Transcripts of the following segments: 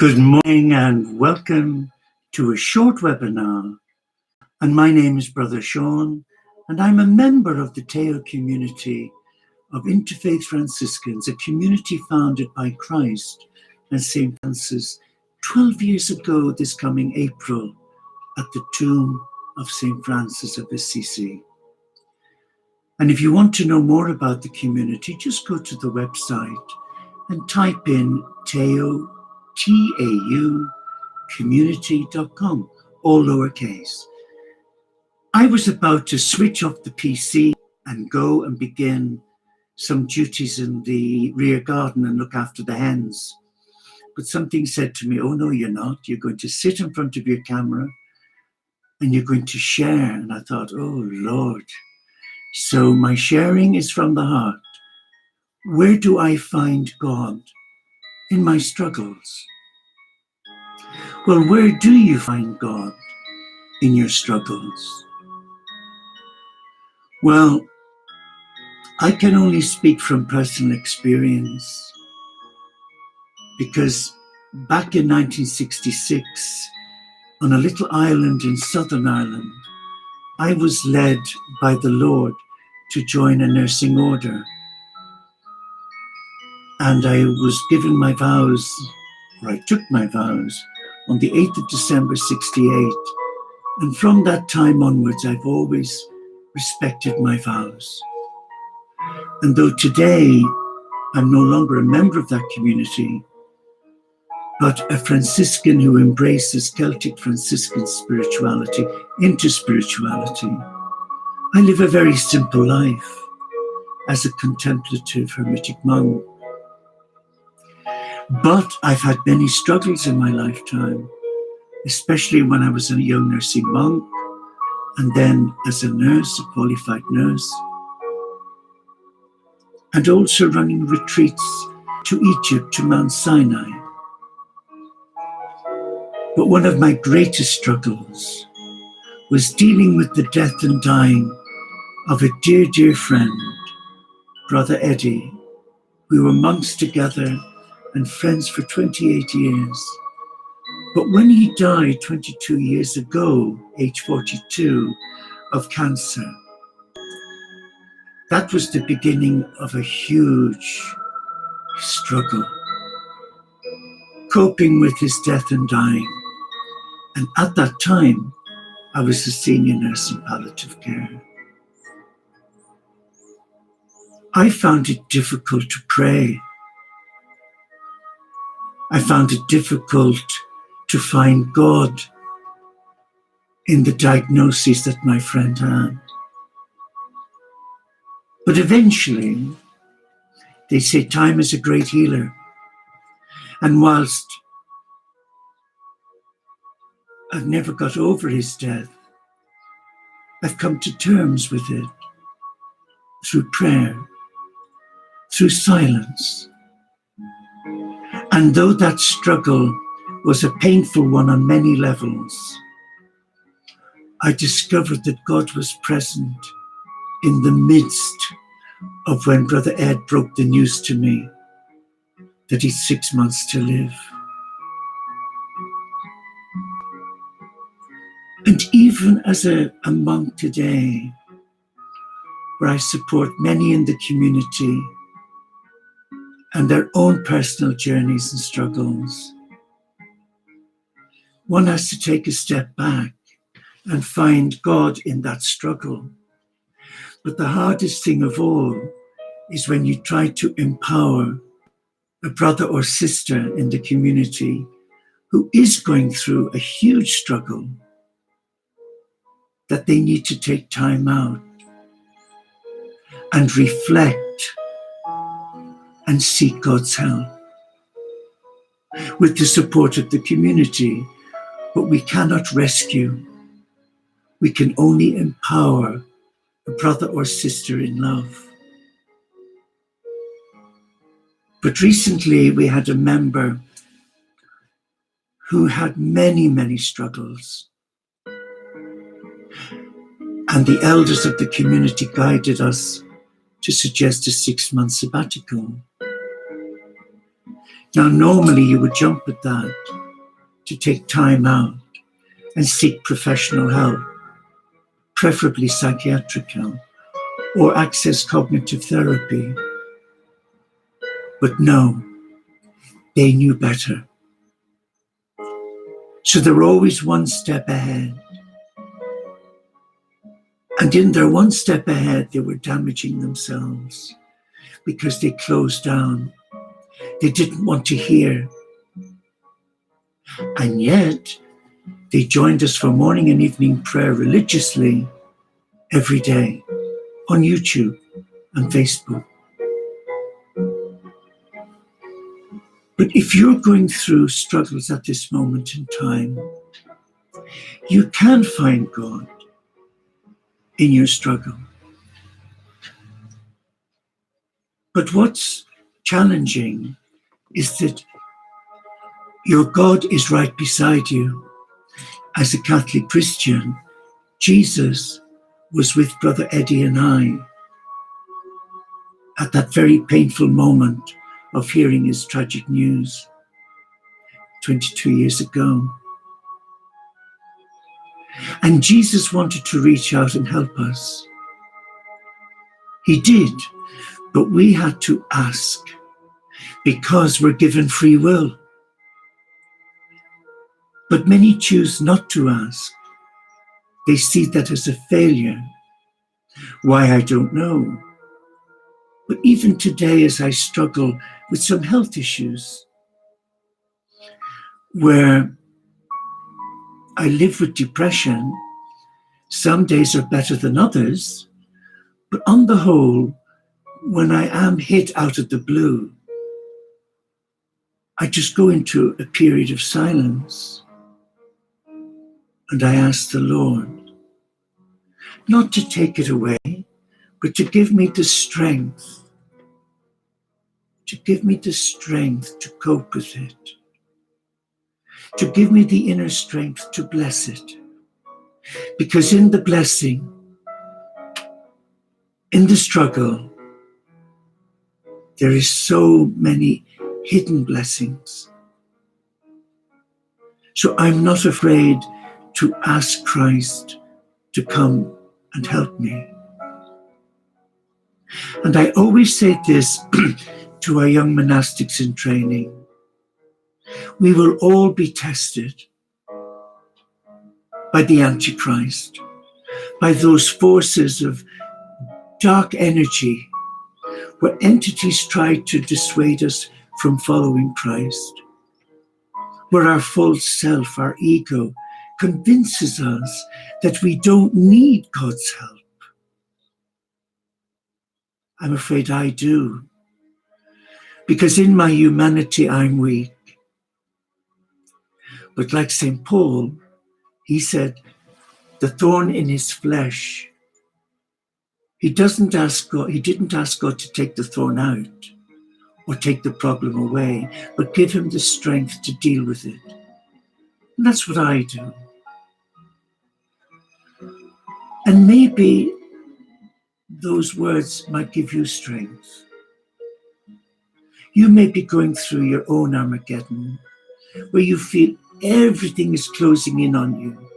Good morning and welcome to a short webinar. And my name is Brother Sean, and I'm a member of the Teo community of Interfaith Franciscans, a community founded by Christ and St. Francis 12 years ago this coming April at the tomb of St. Francis of Assisi. And if you want to know more about the community, just go to the website and type in Teo, T-A-U, community.com, all lowercase. I was about to switch off the PC and go and begin some duties in the rear garden and look after the hens. But something said to me, oh no, you're not. You're going to sit in front of your camera and you're going to share. And I thought, oh Lord. So my sharing is from the heart. Where do I find God in my struggles? Well, where do you find God in your struggles? Well, I can only speak from personal experience because back in 1966, on a little island in Southern Ireland, I was led by the Lord to join a nursing order. And I was given my vows, or I took my vows, on the 8th of December, 68. And from that time onwards, I've always respected my vows. And though today I'm no longer a member of that community, but a Franciscan who embraces Celtic Franciscan spirituality into spirituality, I live a very simple life as a contemplative hermetic monk. But I've had many struggles in my lifetime, especially when I was a young nursing monk, and then as a nurse, a qualified nurse, and also running retreats to Egypt, to Mount Sinai. But one of my greatest struggles was dealing with the death and dying of a dear, dear friend, Brother Eddie. We were monks together and friends for 28 years. But when he died 22 years ago, age 42, of cancer, that was the beginning of a huge struggle, coping with his death and dying. And at that time, I was a senior nurse in palliative care. I found it difficult to pray. I found it difficult to find God in the diagnosis that my friend had. But eventually, they say time is a great healer. And whilst I've never got over his death, I've come to terms with it through prayer, through silence. And though that struggle was a painful one on many levels, I discovered that God was present in the midst of when Brother Ed broke the news to me that he's 6 months to live. And even as a monk today, where I support many in the community and their own personal journeys and struggles, one has to take a step back and find God in that struggle. But the hardest thing of all is when you try to empower a brother or sister in the community who is going through a huge struggle, that they need to take time out and reflect and seek God's help with the support of the community. But we cannot rescue. We can only empower a brother or sister in love. But recently we had a member who had many, many struggles. And the elders of the community guided us to suggest a 6-month sabbatical. Now, normally you would jump at that to take time out and seek professional help, preferably psychiatric help, or access cognitive therapy. But no, they knew better. So they're always one step ahead. And in their one step ahead, they were damaging themselves because they closed down. They didn't want to hear. And yet, they joined us for morning and evening prayer religiously every day on YouTube and Facebook. But if you're going through struggles at this moment in time, you can find God in your struggle. But what's challenging is that your God is right beside you. As a Catholic Christian, Jesus was with Brother Eddie and I at that very painful moment of hearing his tragic news 22 years ago. And Jesus wanted to reach out and help us. He did, but we had to ask because we're given free will. But many choose not to ask. They see that as a failure. Why, I don't know. But even today, as I struggle with some health issues, where I live with depression, some days are better than others, but on the whole, when I am hit out of the blue, I just go into a period of silence and I ask the Lord not to take it away, but to give me the strength, to cope with it, to give me the inner strength to bless it. Because in the blessing, in the struggle, there is so many hidden blessings. So I'm not afraid to ask Christ to come and help me. And I always say this to our young monastics in training. We will all be tested by the Antichrist, by those forces of dark energy, where entities try to dissuade us from following Christ, where our false self, our ego, convinces us that we don't need God's help. I'm afraid I do, because in my humanity I'm weak. But like St. Paul, he said, the thorn in his flesh, he didn't ask God to take the thorn out or take the problem away, but give him the strength to deal with it. And that's what I do. And maybe those words might give you strength. You may be going through your own Armageddon, where you feel everything is closing in on you,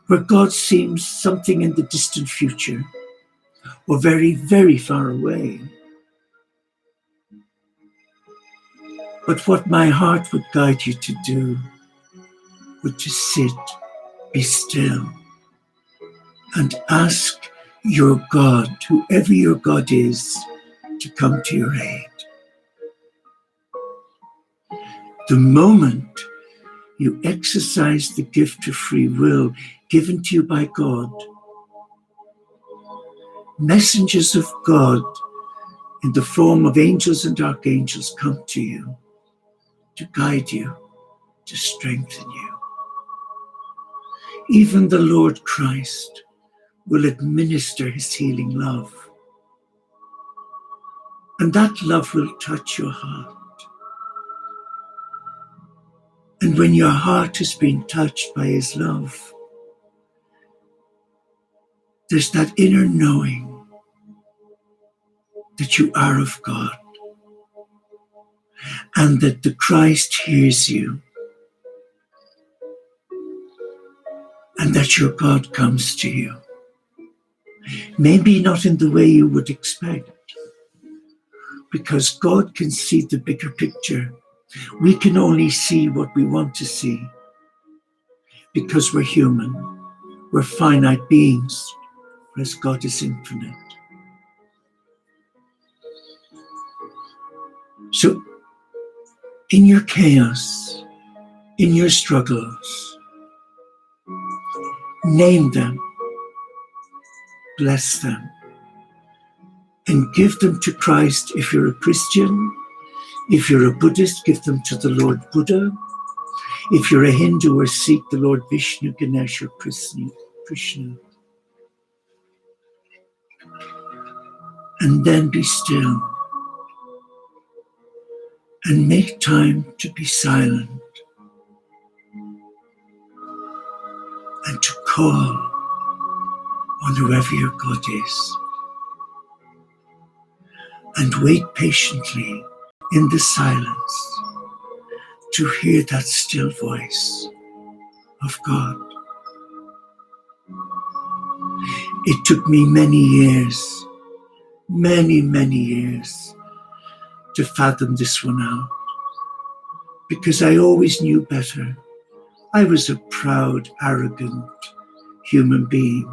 where God seems something in the distant future, or very, very far away. But what my heart would guide you to do would to sit, be still, and ask your God, whoever your God is, to come to your aid. The moment you exercise the gift of free will given to you by God, messengers of God in the form of angels and archangels come to you to guide you, to strengthen you. Even the Lord Christ will administer his healing love. And that love will touch your heart. And when your heart has been touched by his love, there's that inner knowing that you are of God. and that the Christ hears you, and that your God comes to you. Maybe not in the way you would expect, because God can see the bigger picture. We can only see what we want to see, because we're human, we're finite beings, whereas God is infinite. So, in your chaos, in your struggles, name them, bless them, and give them to Christ. If you're a Christian, if you're a Buddhist, give them to the Lord Buddha. If you're a Hindu or Sikh, the Lord Vishnu, Ganesh, or Krishna. And then be still and make time to be silent and to call on whoever your God is. And wait patiently in the silence to hear that still voice of God. It took me many years, many years to fathom this one out, because I always knew better. I was a proud, arrogant human being.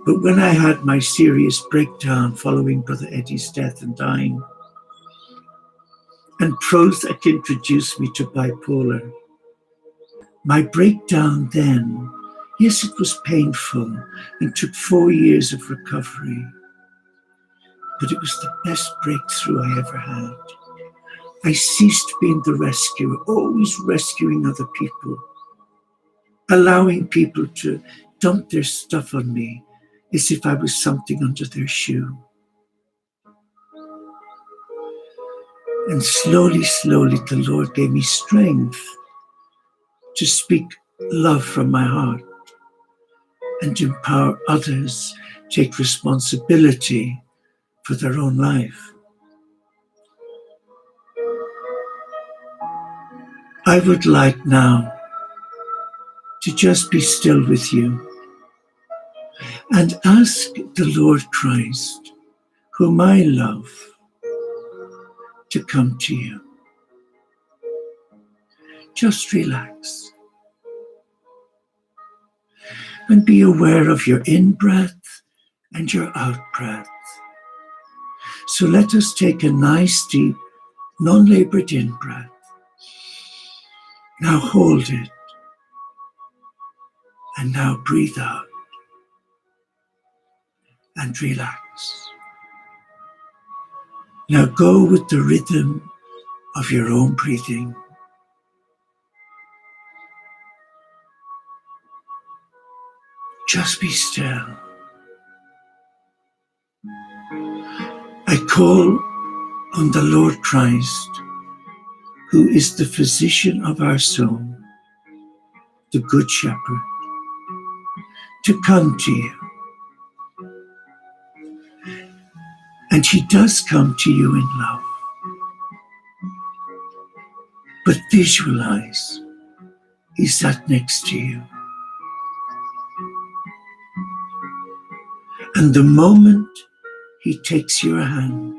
But when I had my serious breakdown following Brother Eddie's death and dying, and Prozac introduced me to bipolar, my breakdown then, yes, it was painful and took 4 years of recovery, but it was the best breakthrough I ever had. I ceased being the rescuer, always rescuing other people, allowing people to dump their stuff on me as if I was something under their shoe. And slowly, the Lord gave me strength to speak love from my heart and to empower others to take responsibility for their own life. I would like now to just be still with you and ask the Lord Christ, whom I love, to come to you. Just relax and be aware of your in-breath and your out-breath. So let us take a nice, deep, non-labored in-breath. Now hold it. And now breathe out and relax. Now go with the rhythm of your own breathing. Just be still. I call on the Lord Christ, who is the physician of our soul, the Good Shepherd, to come to you. And he does come to you in love. But visualize, he sat next to you. And the moment he takes your hand,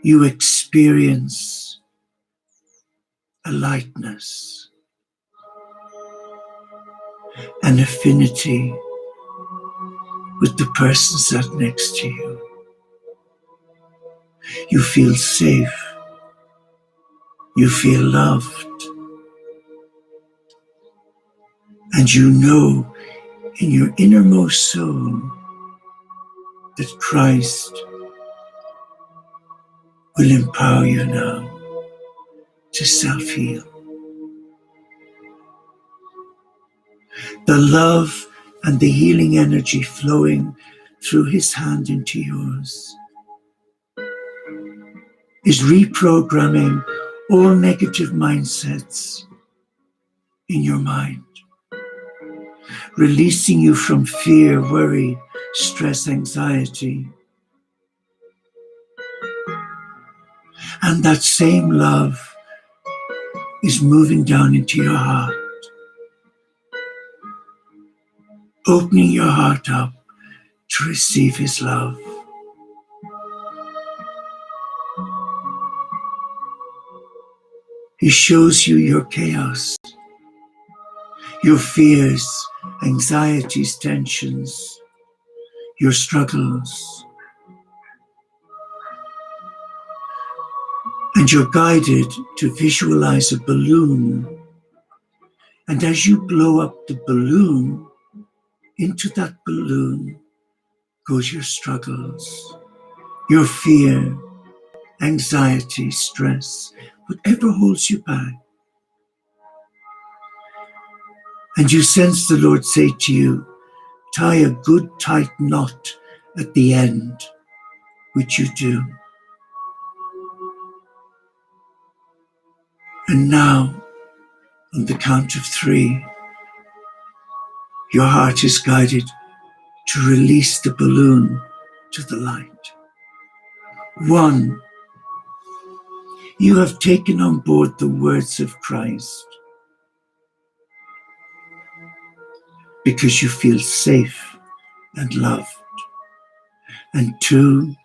you experience a lightness, an affinity with the person sat next to you. You feel safe. You feel loved. And you know in your innermost soul that Christ will empower you now to self-heal. The love and the healing energy flowing through his hand into yours is reprogramming all negative mindsets in your mind, releasing you from fear, worry, stress, anxiety, And that same love is moving down into your heart, opening your heart up to receive his love. He shows you your chaos, your fears, anxieties, tensions, your struggles. And you're guided to visualize a balloon. And as you blow up the balloon, into that balloon goes your struggles, your fear, anxiety, stress, whatever holds you back. And you sense the Lord say to you, tie a good tight knot at the end, which you do. And now, on the count of 3, your heart is guided to release the balloon to the light. 1, you have taken on board the words of Christ because you feel safe and loved. And 2,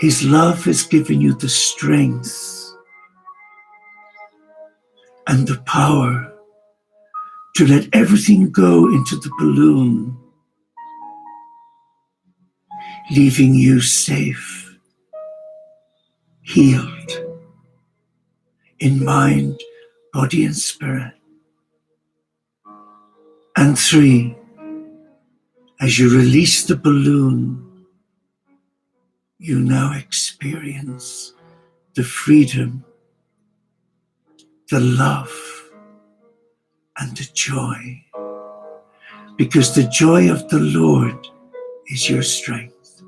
his love has given you the strength and the power to let everything go into the balloon, leaving you safe, healed, in mind, body, and spirit. And 3, as you release the balloon, you now experience the freedom, the love, and the joy, because the joy of the Lord is your strength.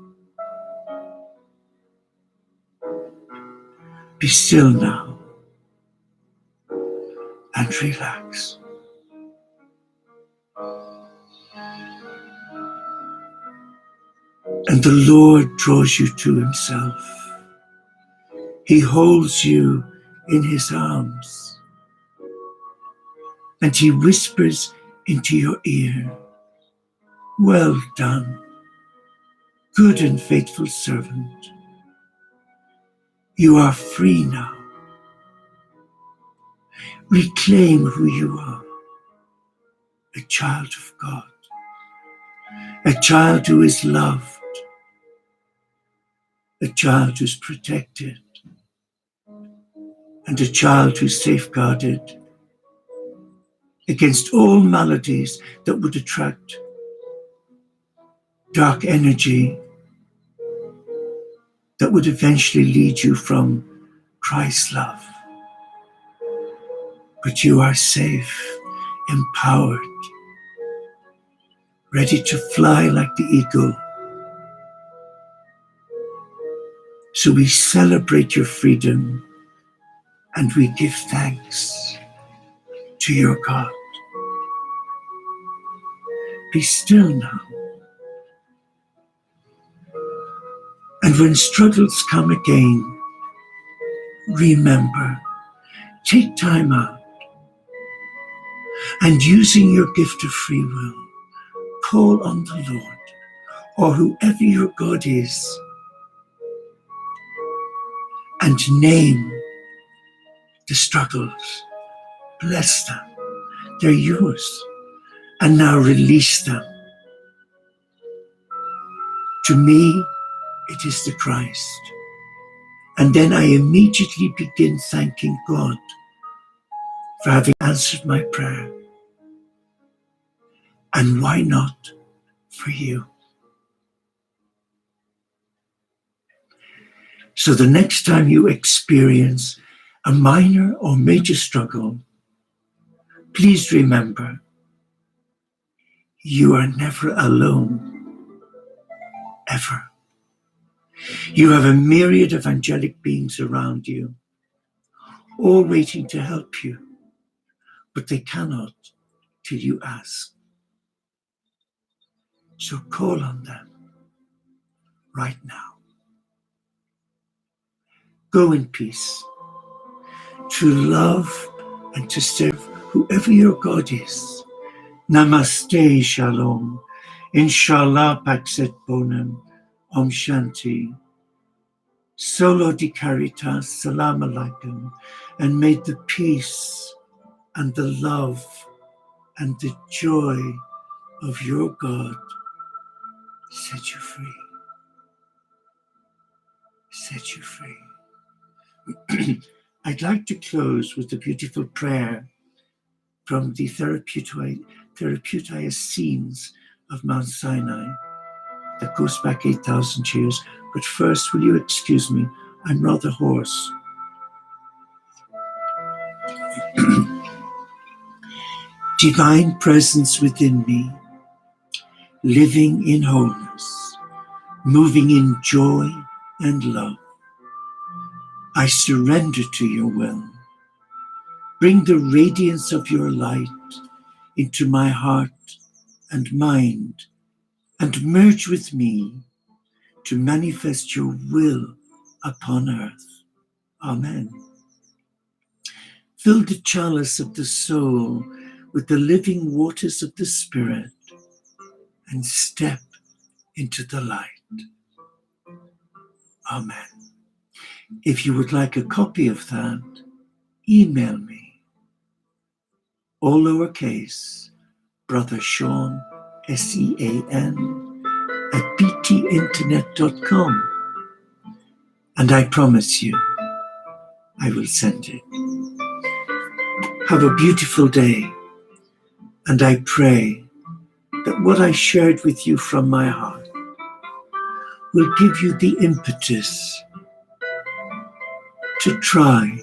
Be still now and relax. And the Lord draws you to himself. He holds you in his arms, and he whispers into your ear, "Well done, good and faithful servant. You are free now. Reclaim who you are, a child of God, a child who is loved, a child who's protected, and a child who's safeguarded against all maladies that would attract dark energy that would eventually lead you from Christ's love. But you are safe, empowered, ready to fly like the eagle. So we celebrate your freedom and we give thanks to your God. Be still now. And when struggles come again, remember, take time out and using your gift of free will, call on the Lord or whoever your God is and name the struggles. Bless them. They're yours. And now release them. To me, it is the Christ. And then I immediately begin thanking God for having answered my prayer. And why not for you? So the next time you experience a minor or major struggle, please remember, you are never alone, ever. You have a myriad of angelic beings around you, all waiting to help you, but they cannot till you ask. So call on them right now. Go in peace to love and to serve whoever your God is. Namaste, Shalom. Inshallah, Paxet Bonum. OmShanti. Solo di Caritas. Salam Alaikum. And may the peace and the love and the joy of your God set you free. Set you free. I'd like to close with a beautiful prayer from the Therapeutical scenes of Mount Sinai that goes back 8,000 years. But first, will you excuse me? I'm rather hoarse. Divine presence within me, living in wholeness, moving in joy and love. I surrender to your will. Bring the radiance of your light into my heart and mind, and merge with me to manifest your will upon earth. Amen. Fill the chalice of the soul with the living waters of the Spirit and step into the light. Amen. If you would like a copy of that, email me. All lowercase, Brother Sean, SEAN, at btinternet.com. And I promise you, I will send it. Have a beautiful day. And I pray that what I shared with you from my heart will give you the impetus to try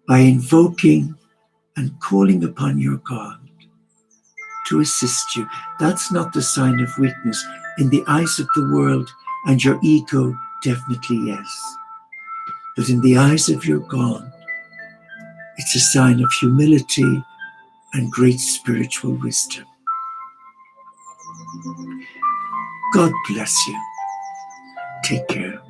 by invoking and calling upon your God to assist you. That's not the sign of weakness. In the eyes of the world and your ego, definitely yes. But in the eyes of your God, it's a sign of humility and great spiritual wisdom. God bless you. Take care.